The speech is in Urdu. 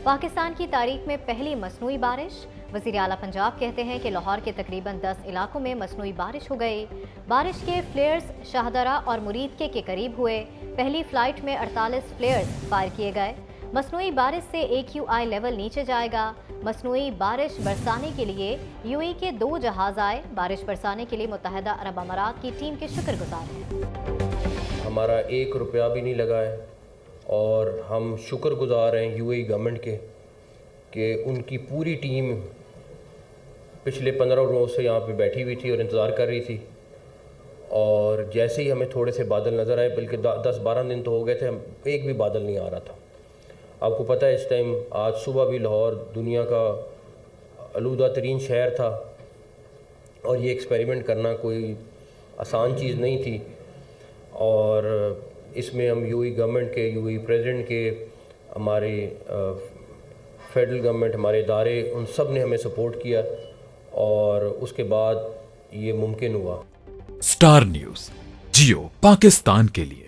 پاکستان کی تاریخ میں پہلی مصنوعی بارش۔ وزیر اعلیٰ پنجاب کہتے ہیں کہ لاہور کے تقریباً 10 علاقوں میں مصنوعی بارش ہو گئی۔ بارش کے فلیئرز شاہدرہ اور مرید کے قریب ہوئے۔ پہلی فلائٹ میں 48 فلیئرز فائر کیے گئے۔ مصنوعی بارش سے AQI لیول نیچے جائے گا۔ مصنوعی بارش برسانے کے لیے UAE کے 2 جہاز آئے۔ بارش برسانے کے لیے متحدہ عرب امارات کی ٹیم کے شکر گزار ہیں۔ ہمارا 1 روپیہ بھی نہیں لگا ہے اور ہم شکر گزار ہیں UAE گورنمنٹ کے کہ ان کی پوری ٹیم پچھلے 15 روز سے یہاں پہ بیٹھی ہوئی تھی اور انتظار کر رہی تھی، اور جیسے ہی ہمیں تھوڑے سے بادل نظر آئے، بلکہ 10-12 دن تو ہو گئے تھے ایک بھی بادل نہیں آ رہا تھا۔ آپ کو پتہ ہے اس ٹائم آج صبح بھی لاہور دنیا کا آلودہ ترین شہر تھا، اور یہ ایکسپیریمنٹ کرنا کوئی آسان چیز نہیں تھی، اور اس میں ہم UAE گورنمنٹ کے، UAE پریزیڈنٹ کے، ہمارے فیڈرل گورنمنٹ، ہمارے ادارے، ان سب نے ہمیں سپورٹ کیا اور اس کے بعد یہ ممکن ہوا۔ اسٹار نیوز جیو پاکستان کے لیے